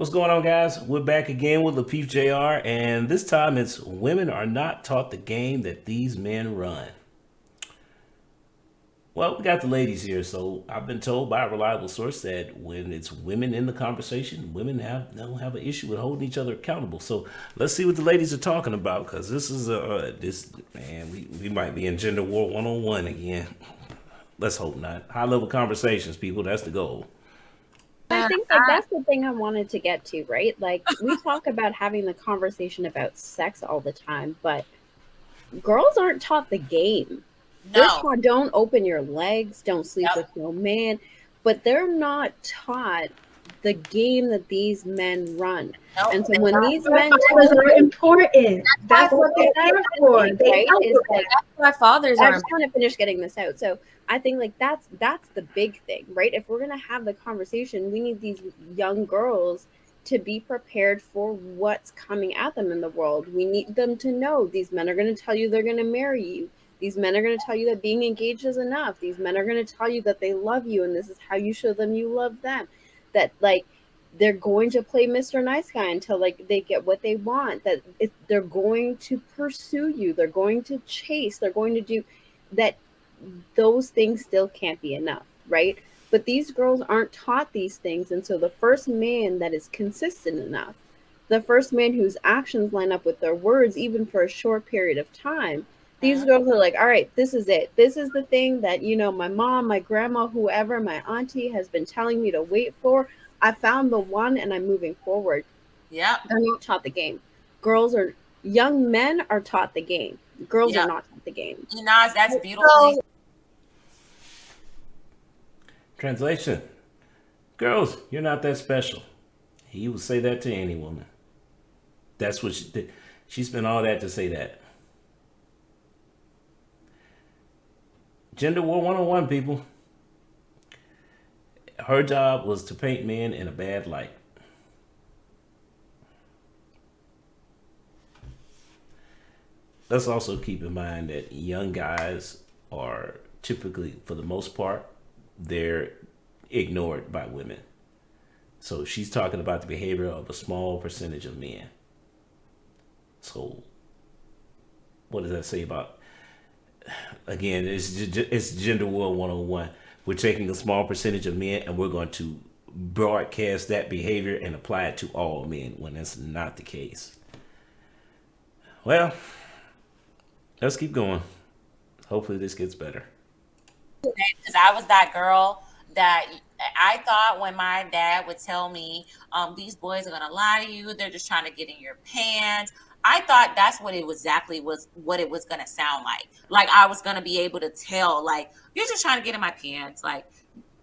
What's going on, guys? We're back again with Lapeef JR, and this time it's women are not taught the game that these men run. Well, we got the ladies here, so I've been told by a reliable source that when it's women in the conversation, women don't have an issue with holding each other accountable. So let's see what the ladies are talking about, because this is this man, we might be in gender war 101 again. Let's hope not. High level conversations, people. That's the goal. I Yeah, think like that's the thing I wanted to get to, right? Like we talk about having the conversation about sex all the time, but girls aren't taught the game. They're no. taught don't open your legs, don't sleep with Yep. no man, but they're not taught the game that these men run. Nope. And so when these men Fathers tell are you important. That's what they're there for. They right help is with like that. That's why fathers I are. just want to finish getting this out. So I think like that's the big thing, right? If we're gonna have the conversation, we need these young girls to be prepared for what's coming at them in the world. We need them to know these men are gonna tell you they're gonna marry you. These men are gonna tell you that being engaged is enough. These men are gonna tell you that they love you and this is how you show them you love them. That like they're going to play Mr. Nice Guy until like they get what they want. They're going to pursue you. They're going to chase. They're going to do that. Those things still can't be enough, right? But these girls aren't taught these things, and so the first man that is consistent enough, the first man whose actions line up with their words, even for a short period of time, these Mhm. girls are like, all right, this is it. This is the thing that, my mom, my grandma, whoever, my auntie has been telling me to wait for. I found the one and I'm moving forward. Yep. They're not taught the game. Girls are, young men are taught the game. Girls are Yep. not taught the game. Nas, that's beautifully. So, Translation: Girls, you're not that special. He would say that to any woman. That's what she spent all that to say that. Gender War 101, people. Her job was to paint men in a bad light. Let's also keep in mind that young guys are typically, for the most part, they're ignored by women. So she's talking about the behavior of a small percentage of men. So what does that say about, again, it's gender war 101. We're taking a small percentage of men and we're going to broadcast that behavior and apply it to all men when that's not the case. Well, let's keep going. Hopefully this gets better. Because I was that girl that I thought when my dad would tell me, these boys are gonna lie to you, they're just trying to get in your pants. I thought that's what it was exactly was what it was gonna sound like. Like I was gonna be able to tell, like, you're just trying to get in my pants. Like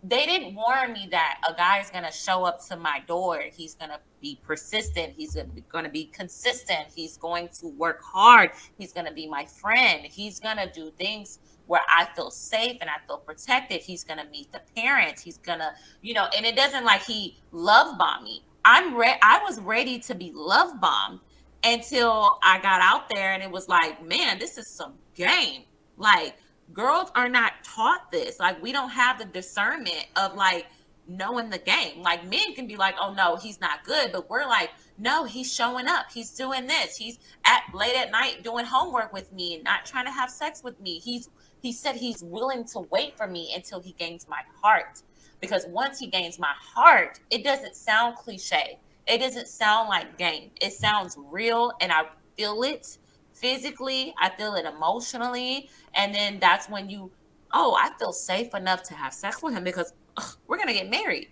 they didn't warn me that a guy is gonna show up to my door. He's gonna be persistent. He's gonna be consistent. He's going to work hard. He's gonna be my friend. He's gonna do things where I feel safe and I feel protected. He's gonna meet the parents. He's gonna, and it doesn't like he love bombed me. I was ready to be love bombed until I got out there and it was like, man, this is some game. Like girls are not taught this. Like we don't have the discernment of like knowing the game. Like men can be like, oh no, he's not good, but we're like, no, he's showing up. He's doing this. He's at late at night doing homework with me and not trying to have sex with me. He said he's willing to wait for me until he gains my heart. Because once he gains my heart, it doesn't sound cliche. It doesn't sound like game. It sounds real and I feel it physically, I feel it emotionally, and then that's when I feel safe enough to have sex with him because we're gonna get married.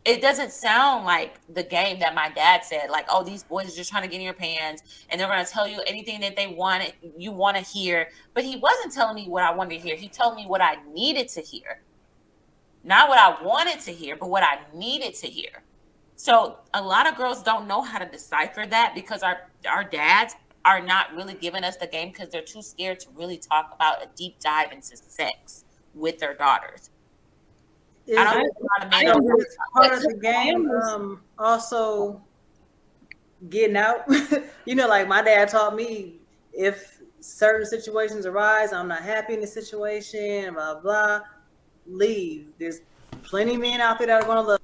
It doesn't sound like the game that my dad said, like, oh, these boys are just trying to get in your pants and they're gonna tell you anything that they want you want to hear. But he wasn't telling me what I wanted to hear. He told me what I needed to hear. Not what I wanted to hear, but what I needed to hear. So a lot of girls don't know how to decipher that because our dads are not really giving us the game because they're too scared to really talk about a deep dive into sex with their daughters. I don't think a lot of men So don't. it's part of the game. Also getting out. Like my dad taught me, if certain situations arise, I'm not happy in the situation, blah blah. Leave. There's plenty of men out there that are gonna love.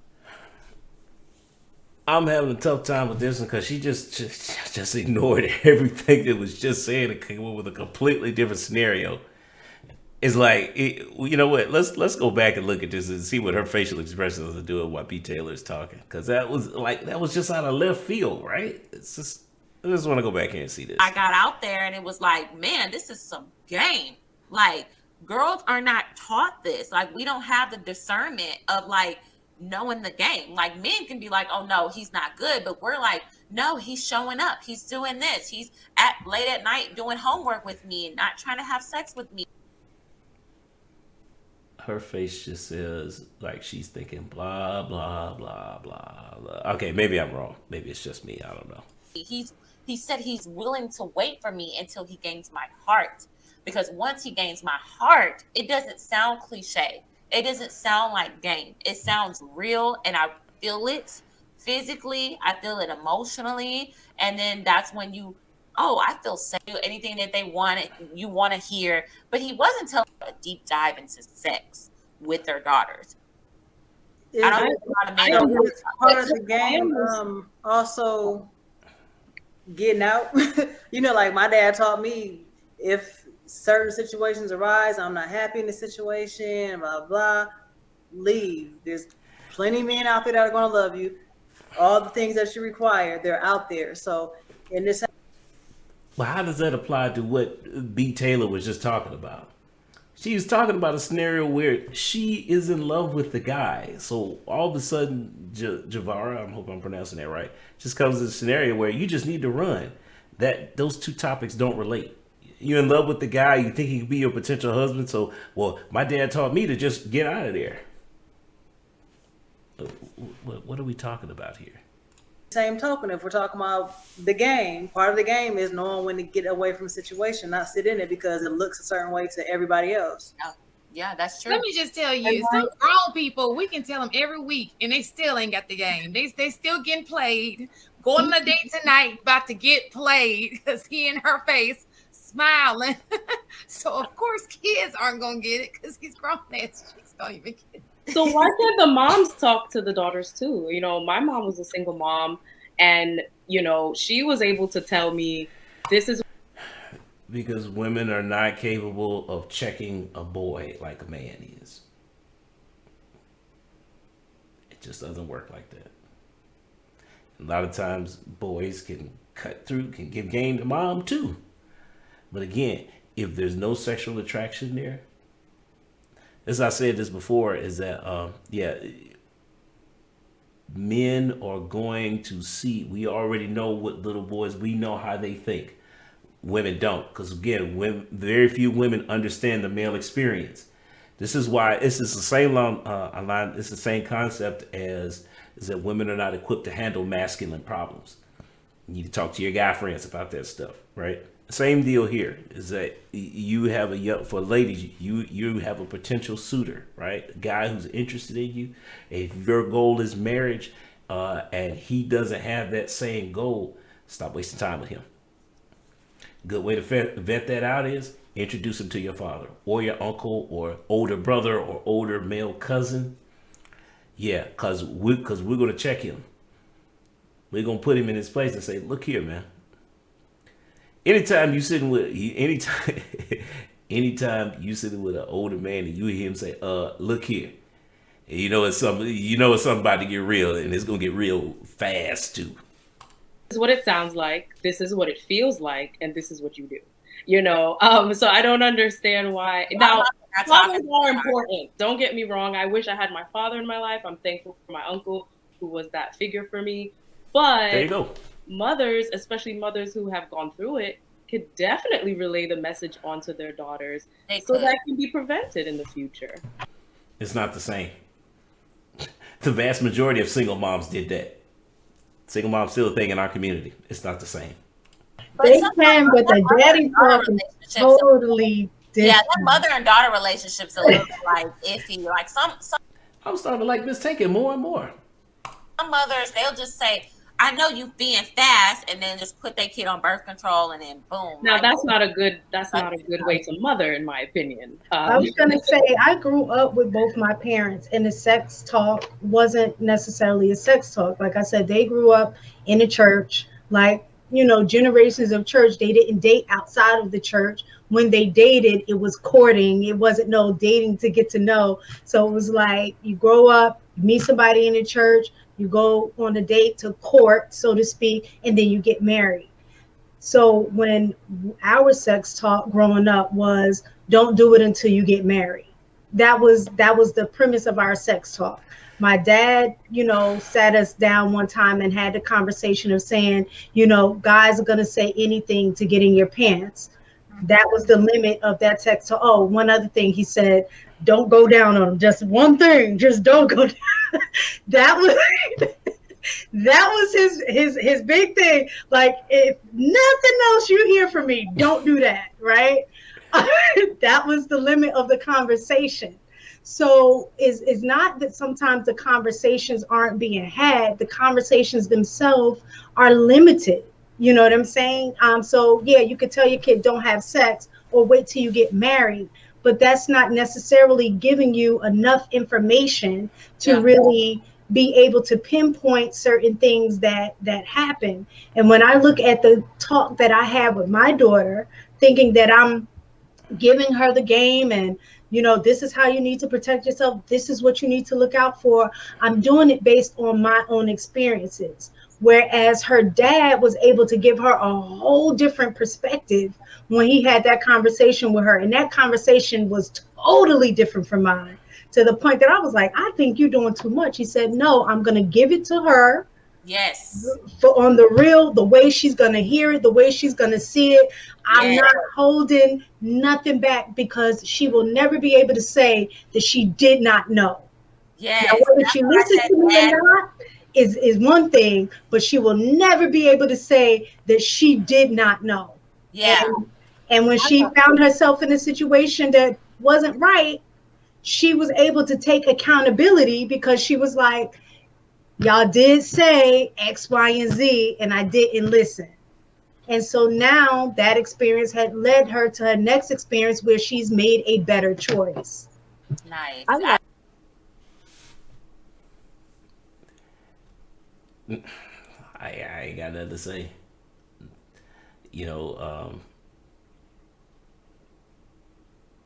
I'm having a tough time with this one because she just ignored everything that was just said and came up with a completely different scenario. It's like, you know what? Let's go back and look at this and see what her facial expressions are doing while B. Taylor's talking, because that was just out of left field, right? It's just I just want to go back here and see this. I got out there and it was like, man, this is some game. Like, girls are not taught this. Like, we don't have the discernment of like knowing the game. Like, men can be like, oh no, he's not good, but we're like, no, he's showing up, he's doing this, he's at late at night doing homework with me and not trying to have sex with me. Her face just says like she's thinking blah blah blah blah blah. Okay, maybe I'm wrong. Maybe it's just me. I don't know. He said he's willing to wait for me until he gains my heart, because once he gains my heart, it doesn't sound cliche. It doesn't sound like game. It sounds real, and I feel it physically. I feel it emotionally, and then that's when I feel safe. Anything that they want, you want to hear. But he wasn't telling a deep dive into sex with their daughters. I don't know. It's part of the game. Also, getting out. Like my dad taught me, if certain situations arise, I'm not happy in the situation, blah blah, leave. There's plenty of men out there that are going to love you. All the things that you require, they're out there. So in this. But how does that apply to what B. Taylor was just talking about? She was talking about a scenario where she is in love with the guy. So all of a sudden, Javara, I hope I'm pronouncing that right, just comes to a scenario where you just need to run. Those two topics don't relate. You're in love with the guy, you think he could be your potential husband. So, well, my dad taught me to just get out of there. What are we talking about here? Same token, if we're talking about the game, part of the game is knowing when to get away from a situation, not sit in it because it looks a certain way to everybody else. Yeah, that's true. Let me just tell you, some grown people, we can tell them every week and they still ain't got the game. They still getting played. Going on a date tonight, about to get played because he in her face smiling. So of course kids aren't gonna get it because he's grown ass. She's don't even get it. So why can't the moms talk to the daughters too? My mom was a single mom, and she was able to tell me this is because women are not capable of checking a boy like a man is. It just doesn't work like that. A lot of times boys can cut through, can give game to mom too. But again, if there's no sexual attraction there, as I said this before, is that men are going to see. We already know what little boys. We know how they think. Women don't, because again, very few women understand the male experience. This is why this is the same line. It's the same concept as is that women are not equipped to handle masculine problems. You need to talk to your guy friends about that stuff, right? Same deal here is that you have for ladies, you have a potential suitor, right? A guy who's interested in you. If your goal is marriage, and he doesn't have that same goal, stop wasting time with him. Good way to vet that out is introduce him to your father or your uncle or older brother or older male cousin. Yeah, because we're going to check him. We're going to put him in his place and say, look here, man. Anytime you sitting with anytime you sitting with an older man and you hear him say, look here, and it's something about to get real, and it's gonna get real fast too. This is what it sounds like, this is what it feels like, and this is what you do. So I don't understand why. Now, fathers are important. Don't get me wrong. I wish I had my father in my life. I'm thankful for my uncle who was that figure for me. But there you go. Mothers, especially mothers who have gone through it, could definitely relay the message onto their daughters so that can be prevented in the future. It's not the same. The vast majority of single moms did that. Single mom's still a thing in our community. It's not the same. They came with a daddy talking totally different. Yeah, that mother and daughter relationships a little like iffy. Like some I'm starting to like Miss Taken more and more. Some mothers, they'll just say, I know you being fast, and then just put that kid on birth control, and then boom. Now like, that's not a good way to mother, in my opinion. I was going to say, I grew up with both my parents, and the sex talk wasn't necessarily a sex talk. Like I said, they grew up in a church, like, generations of church. They didn't date outside of the church. When they dated, it was courting. It wasn't no dating to get to know. So it was like you grow up, you meet somebody in the church, you go on a date to court, so to speak, and then you get married. So when our sex talk growing up was don't do it until you get married. That was the premise of our sex talk. My dad, sat us down one time and had the conversation of saying, guys are gonna say anything to get in your pants. That was the limit of that sex talk. Oh, one other thing he said, don't go down on them. Just one thing, just don't go down. That was that was his big thing. Like, if nothing else you hear from me, don't do that, right? That was the limit of the conversation. So is not that sometimes the conversations aren't being had, the conversations themselves are limited. You know what I'm saying? So yeah, you could tell your kid don't have sex or wait till you get married, but that's not necessarily giving you enough information to really be able to pinpoint certain things that happen. And when I look at the talk that I have with my daughter, thinking that I'm giving her the game and this is how you need to protect yourself, this is what you need to look out for, I'm doing it based on my own experiences, whereas her dad was able to give her a whole different perspective when he had that conversation with her, and that conversation was totally different from mine, to the point that I was like, I think you're doing too much. He said, no, I'm going to give it to her. Yes. For on the real, the way she's going to hear it, the way she's going to see it. I'm not holding nothing back, because she will never be able to say that she did not know. Yes. Now, whether she listens to me or not is one thing, but she will never be able to say that she did not know. Yeah. And when she found herself in a situation that wasn't right, she was able to take accountability, because she was like, y'all did say X, Y, and Z, and I didn't listen. And so now that experience had led her to her next experience where she's made a better choice. Nice. I ain't got nothing to say.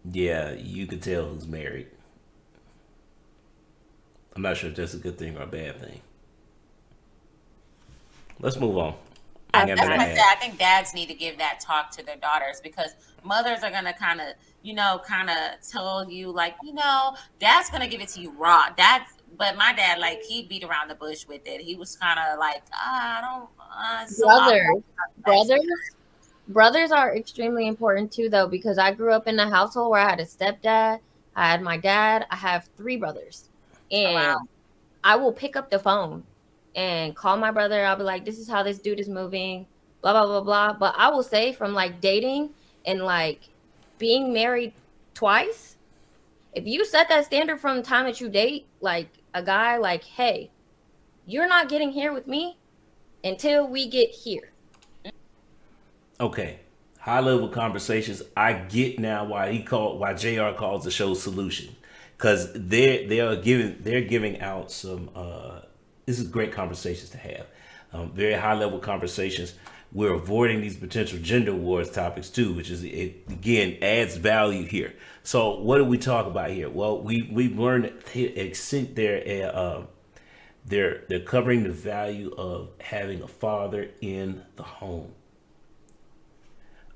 Yeah, you can tell who's married. I'm not sure if that's a good thing or a bad thing. Let's move on. That's what I said. I think dads need to give that talk to their daughters, because mothers are gonna kind of tell you, like, dad's gonna give it to you raw. But my dad, like, he beat around the bush with it. He was kind of like, I don't. Brothers are extremely important too, though, because I grew up in a household where I had a stepdad, I had my dad, I have 3 brothers, and I will pick up the phone and call my brother. I'll be like, this is how this dude is moving, blah, blah, blah, blah. But I will say, from like dating and like being married twice, if you set that standard from the time that you date, like a guy, like, hey, you're not getting here with me until we get here. Okay. High level conversations. I get now why JR calls the show Solution. Because they're giving out some this is great conversations to have. Very high level conversations. We're avoiding these potential gender wars topics too, which is, it again adds value here. So what do we talk about here? Well, we've learned that they're covering the value of having a father in the home.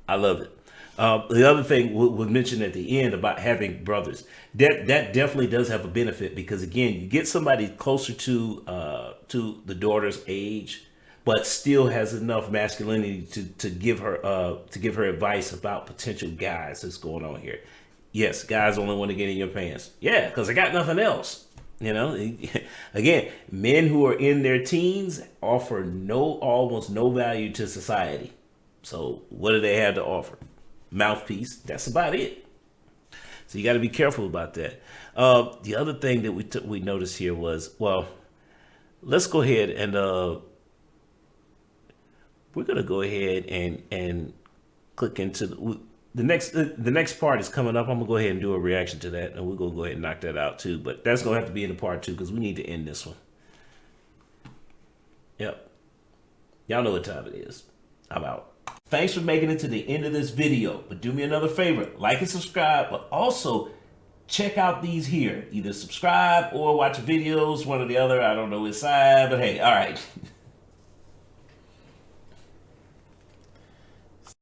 I love it. The other thing was mentioned at the end about having brothers. That definitely does have a benefit, because again, you get somebody closer to the daughter's age, but still has enough masculinity to give her advice about potential guys that's going on here. Yes, guys only want to get in your pants. Yeah, because I got nothing else. Again, men who are in their teens offer almost no value to society. So what do they have to offer? Mouthpiece. That's about it. So you got to be careful about that. The other thing that we noticed here was, well, let's go ahead and we're gonna go ahead and click into the next part is coming up. I'm gonna go ahead and do a reaction to that, and we're gonna go ahead and knock that out too. But that's gonna have to be in the part 2 because we need to end this one. Yep. Y'all know what time it is. I'm out. Thanks for making it to the end of this video. But do me another favor, like and subscribe, but also check out these here. Either subscribe or watch videos, one or the other. I don't know which side, but hey, all right.